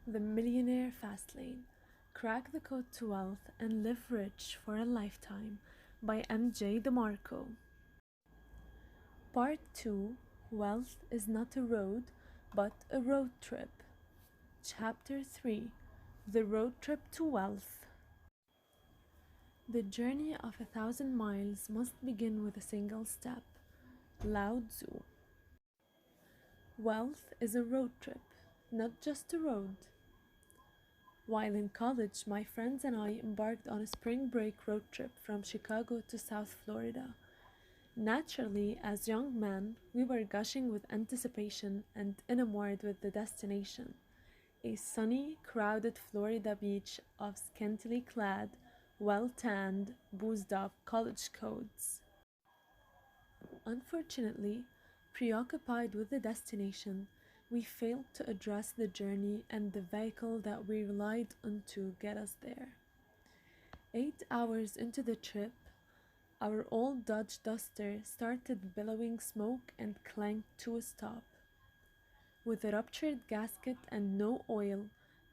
The Millionaire Fastlane. Crack the Code to Wealth and Live Rich for a Lifetime by MJ Demarco. Part 2. Wealth is not a road, but a road trip. Chapter 3. The Road Trip to Wealth. The journey of 1,000 miles must begin with a single step. Lao Tzu. Wealth is a road trip, not just a road. While in college, my friends and I embarked on a spring break road trip from Chicago to South Florida. Naturally, as young men, we were gushing with anticipation and enamored with the destination. A sunny, crowded Florida beach of scantily clad, well-tanned, boozed-up college codes. Unfortunately, preoccupied with the destination, we failed to address the journey and the vehicle that we relied on to get us there. 8 hours into the trip, our old Dodge Duster started billowing smoke and clanked to a stop. With a ruptured gasket and no oil,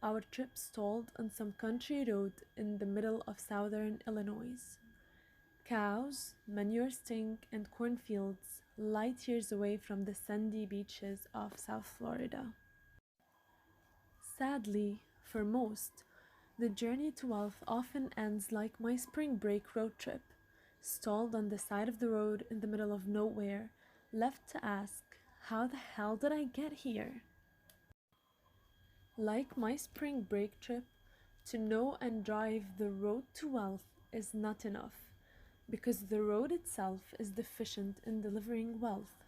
our trip stalled on some country road in the middle of southern Illinois. Cows, manure stink, and cornfields light years away from the sandy beaches of South Florida. Sadly, for most, the journey to wealth often ends like my spring break road trip, stalled on the side of the road in the middle of nowhere, left to ask, how the hell did I get here? Like my spring break trip, to know and drive the road to wealth is not enough, because the road itself is deficient in delivering wealth.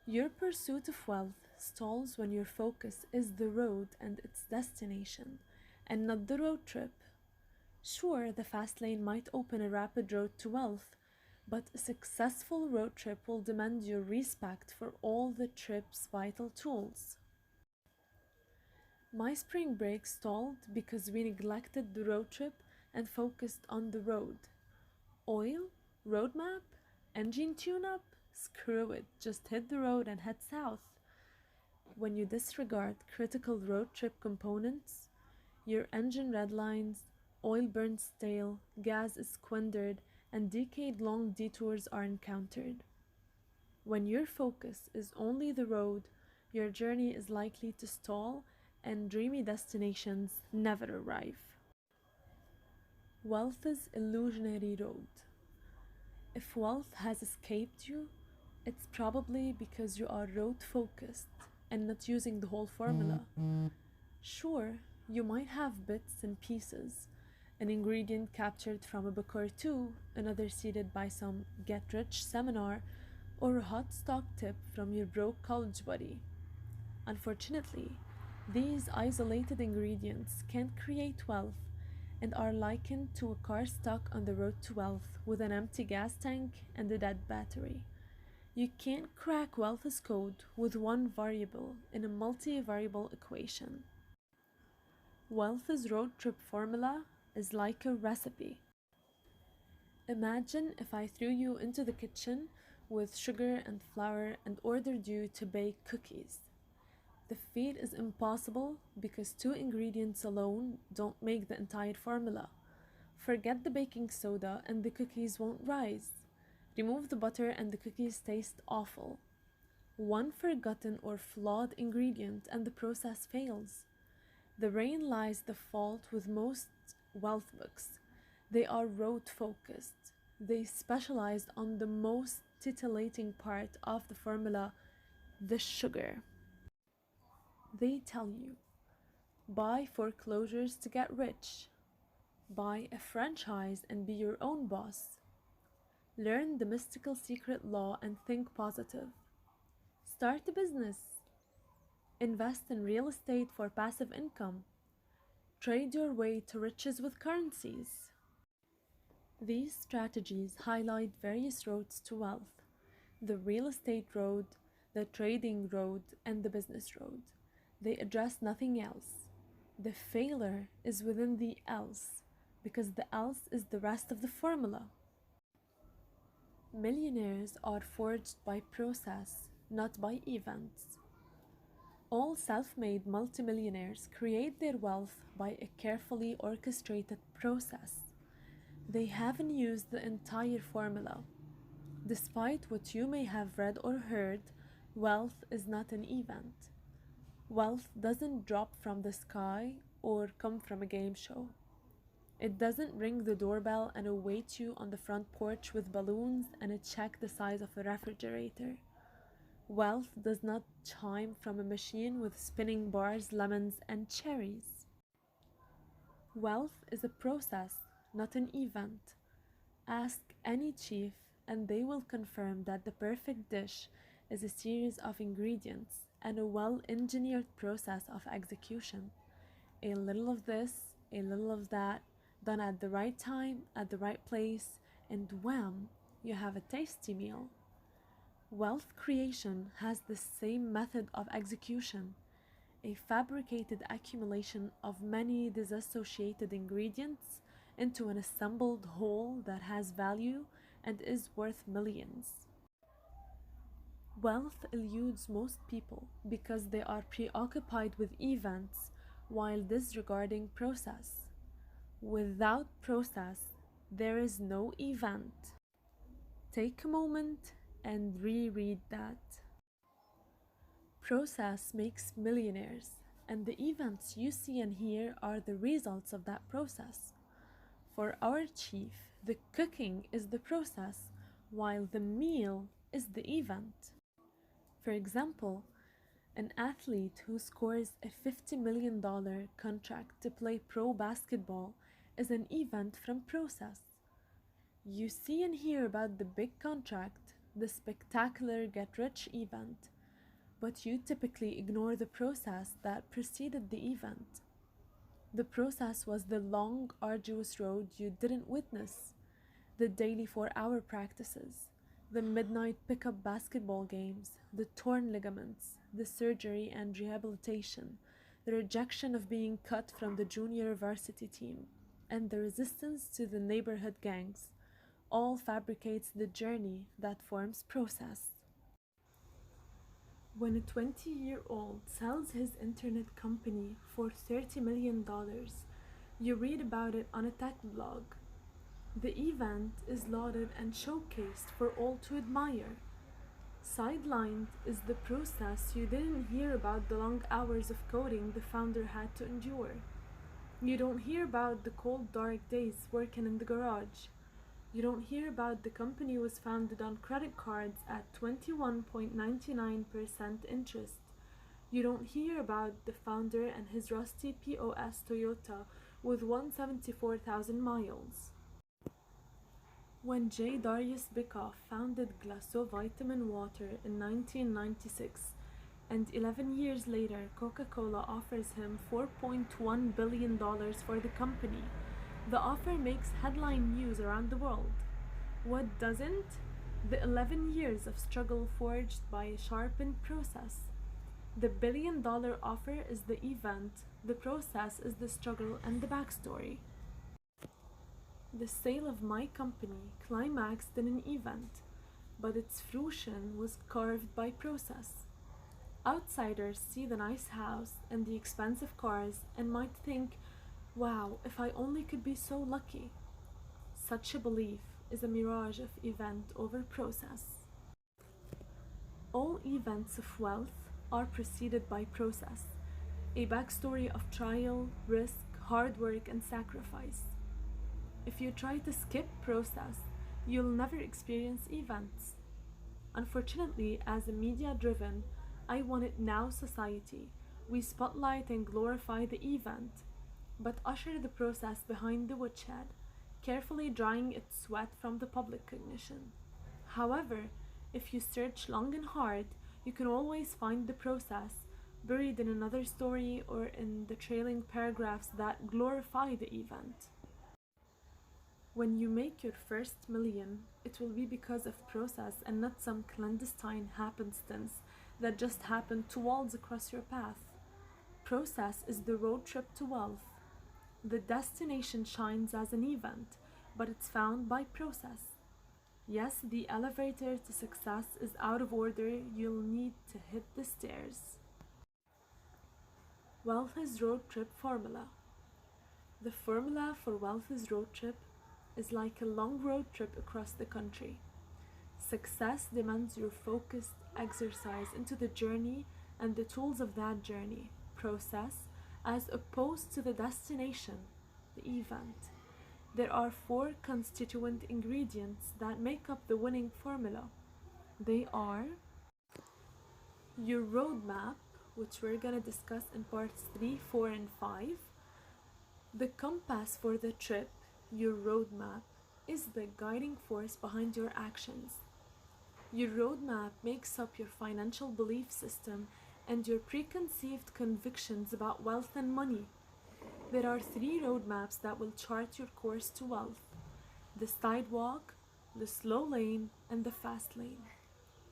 Your pursuit of wealth stalls when your focus is the road and its destination, and not the road trip. Sure, the fast lane might open a rapid road to wealth, but a successful road trip will demand your respect for all the trip's vital tools. My spring break stalled because we neglected the road trip and focused on the road. Oil? Roadmap? Engine tune-up? Screw it, just hit the road and head south. When you disregard critical road trip components, your engine redlines, oil burns stale, gas is squandered, and decade-long detours are encountered. When your focus is only the road, your journey is likely to stall and dreamy destinations never arrive. Wealth's illusionary road. If wealth has escaped you, it's probably because you are road focused and not using the whole formula. Sure, you might have bits and pieces, an ingredient captured from a book or two, another seeded by some get rich seminar, or a hot stock tip from your broke college buddy. Unfortunately, these isolated ingredients can't create wealth and are likened to a car stuck on the road to wealth with an empty gas tank and a dead battery. You can't crack wealth's code with one variable in a multi-variable equation. Wealth's road trip formula is like a recipe. Imagine if I threw you into the kitchen with sugar and flour and ordered you to bake cookies. The feat is impossible because two ingredients alone don't make the entire formula. Forget the baking soda and the cookies won't rise. Remove the butter and the cookies taste awful. One forgotten or flawed ingredient and the process fails. Therein lies the fault with most wealth books. They are road focused. They specialize on the most titillating part of the formula, the sugar. They tell you, buy foreclosures to get rich. Buy a franchise and be your own boss. Learn the mystical secret law and think positive. Start a business. Invest in real estate for passive income. Trade your way to riches with currencies. These strategies highlight various roads to wealth: the real estate road, the trading road, and the business road. They address nothing else. The failure is within the else, because the else is the rest of the formula. Millionaires are forged by process, not by events. All self-made multimillionaires create their wealth by a carefully orchestrated process. They haven't used the entire formula. Despite what you may have read or heard, wealth is not an event. Wealth doesn't drop from the sky or come from a game show. It doesn't ring the doorbell and await you on the front porch with balloons and a check the size of a refrigerator. Wealth does not chime from a machine with spinning bars, lemons, and cherries. Wealth is a process, not an event. Ask any chief, and they will confirm that the perfect dish is a series of ingredients and a well engineered process of execution. A little of this, a little of that, done at the right time, at the right place, and wham, you have a tasty meal. Wealth creation has the same method of execution, a fabricated accumulation of many disassociated ingredients into an assembled whole that has value and is worth millions. Wealth eludes most people because they are preoccupied with events while disregarding process. Without process, there is no event. Take a moment and reread that. Process makes millionaires, and the events you see and hear are the results of that process. For our chief, the cooking is the process, while the meal is the event. For example, an athlete who scores a $50 million contract to play pro basketball is an event from process. You see and hear about the big contract, the spectacular get rich event, but you typically ignore the process that preceded the event. The process was the long, arduous road you didn't witness, the daily 4-hour practices, the midnight pickup basketball games, the torn ligaments, the surgery and rehabilitation, the rejection of being cut from the junior varsity team, and the resistance to the neighborhood gangs, all fabricates the journey that forms process. When a 20-year-old sells his internet company for $30 million, you read about it on a tech blog. The event is lauded and showcased for all to admire. Sidelined is the process. You didn't hear about the long hours of coding the founder had to endure. You don't hear about the cold, dark days working in the garage. You don't hear about the company was founded on credit cards at 21.99% interest. You don't hear about the founder and his rusty POS Toyota with 174,000 miles. When J. Darius Bikoff founded Glaso Vitamin Water in 1996, and 11 years later Coca-Cola offers him $4.1 billion for the company, the offer makes headline news around the world. What doesn't? The 11 years of struggle forged by a sharpened process. The billion-dollar offer is the event, the process is the struggle and the backstory. The sale of my company climaxed in an event, but its fruition was carved by process. Outsiders see the nice house and the expensive cars and might think, wow, if I only could be so lucky. Such a belief is a mirage of event over process. All events of wealth are preceded by process, a backstory of trial, risk, hard work, and sacrifice. If you try to skip process, you'll never experience events. Unfortunately, as a media-driven, I want it now society, we spotlight and glorify the event, but usher the process behind the woodshed, carefully drying its sweat from the public cognition. However, if you search long and hard, you can always find the process buried in another story or in the trailing paragraphs that glorify the event. When you make your first million, it will be because of process and not some clandestine happenstance that just happened to waltz across your path. Process is the road trip to wealth. The destination shines as an event, but it's found by process. Yes, the elevator to success is out of order. You'll need to hit the stairs. Wealth's road trip formula. The formula for Wealth's road trip is like a long road trip across the country. Success demands your focused exercise into the journey and the tools of that journey, process, as opposed to the destination, the event. There are four constituent ingredients that make up the winning formula. They are your roadmap, which we're going to discuss in parts 3, 4, and 5. The compass for the trip, your roadmap, is the guiding force behind your actions. Your roadmap makes up your financial belief system and your preconceived convictions about wealth and money. There are three roadmaps that will chart your course to wealth: the sidewalk, the slow lane, and the fast lane.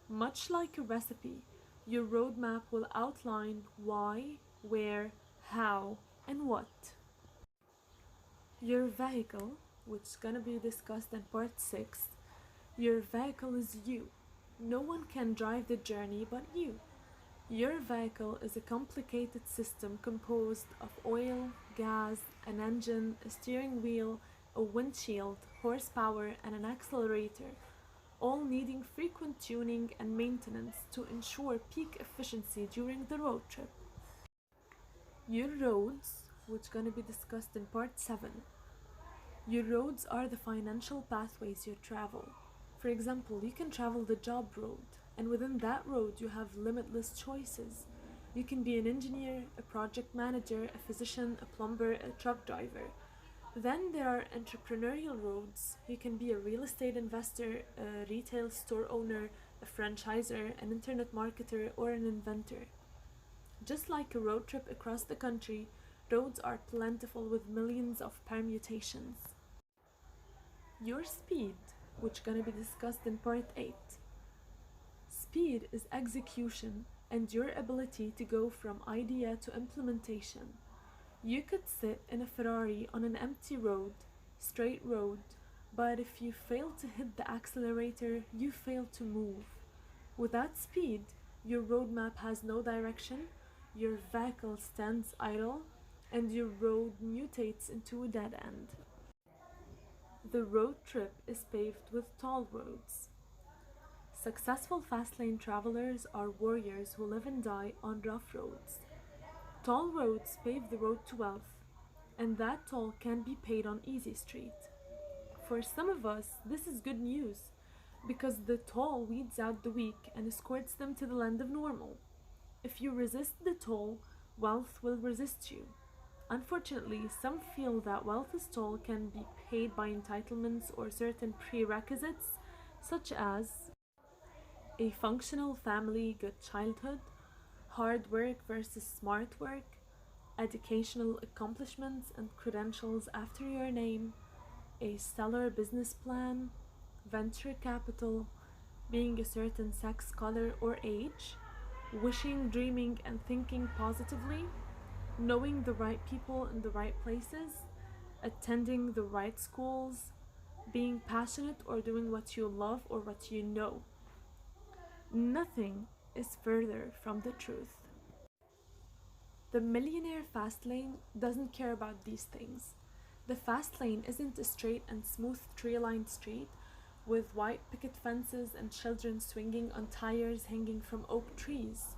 Much like a recipe, your roadmap will outline why, where, how, and what. Your vehicle, which is going to be discussed in part 6, your vehicle is you. No one can drive the journey but you. Your vehicle is a complicated system composed of oil, gas, an engine, a steering wheel, a windshield, horsepower, and an accelerator, all needing frequent tuning and maintenance to ensure peak efficiency during the road trip. Your roads, which is going to be discussed in part 7. Your roads are the financial pathways you travel. For example, you can travel the job road, and within that road you have limitless choices. You can be an engineer, a project manager, a physician, a plumber, a truck driver. Then there are entrepreneurial roads. You can be a real estate investor, a retail store owner, a franchisor, an internet marketer, or an inventor. Just like a road trip across the country, roads are plentiful with millions of permutations. Your speed, which is going to be discussed in part 8. Speed is execution and your ability to go from idea to implementation. You could sit in a Ferrari on an empty road, straight road, but if you fail to hit the accelerator, you fail to move. Without speed, your roadmap has no direction, your vehicle stands idle, and your road mutates into a dead end. The road trip is paved with tall roads. Successful fast-lane travelers are warriors who live and die on rough roads. Tall roads pave the road to wealth, and that toll can be paid on easy street. For some of us, this is good news, because the toll weeds out the weak and escorts them to the land of normal. If you resist the toll, wealth will resist you. Unfortunately, some feel that wealth's toll can be paid by entitlements or certain prerequisites, such as a functional family, good childhood, hard work versus smart work, educational accomplishments and credentials after your name, a stellar business plan, venture capital, being a certain sex, color, or age, wishing, dreaming, and thinking positively, knowing the right people in the right places, attending the right schools, being passionate or doing what you love or what you know. Nothing is further from the truth. The Millionaire Fastlane doesn't care about these things. The Fastlane isn't a straight and smooth tree-lined street with white picket fences and children swinging on tires hanging from oak trees.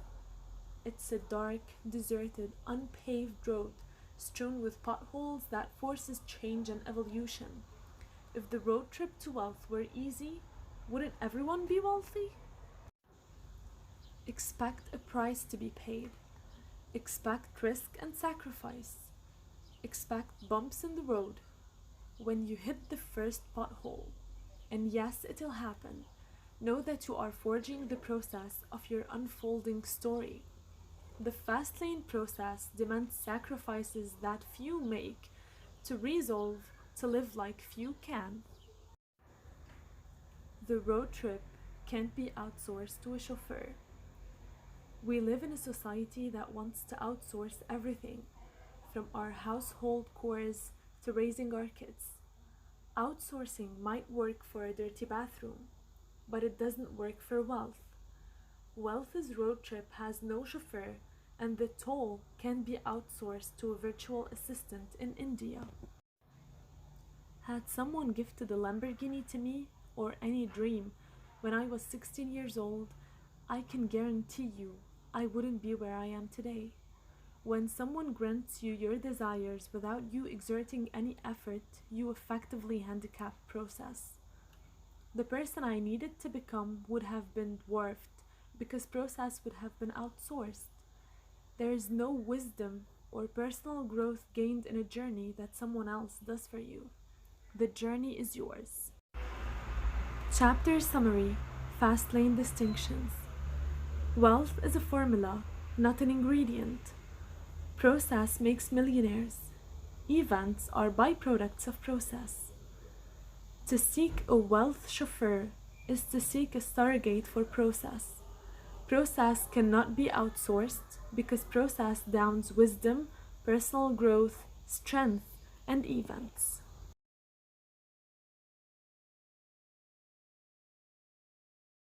It's a dark, deserted, unpaved road strewn with potholes that forces change and evolution. If the road trip to wealth were easy, wouldn't everyone be wealthy? Expect a price to be paid. Expect risk and sacrifice. Expect bumps in the road. When you hit the first pothole, and yes, it'll happen, know that you are forging the process of your unfolding story. The Fastlane process demands sacrifices that few make to resolve to live like few can. The road trip can't be outsourced to a chauffeur. We live in a society that wants to outsource everything, from our household chores to raising our kids. Outsourcing might work for a dirty bathroom, but it doesn't work for wealth. Wealth's road trip has no chauffeur, and the toll can be outsourced to a virtual assistant in India. Had someone gifted a Lamborghini to me, or any dream, when I was 16 years old, I can guarantee you I wouldn't be where I am today. When someone grants you your desires without you exerting any effort, you effectively handicap process. The person I needed to become would have been dwarfed because process would have been outsourced. There is no wisdom or personal growth gained in a journey that someone else does for you. The journey is yours. Chapter Summary: Fastlane Distinctions. Wealth is a formula, not an ingredient. Process makes millionaires. Events are byproducts of process. To seek a wealth chauffeur is to seek a surrogate for process. Process cannot be outsourced because process downs wisdom, personal growth, strength, and events.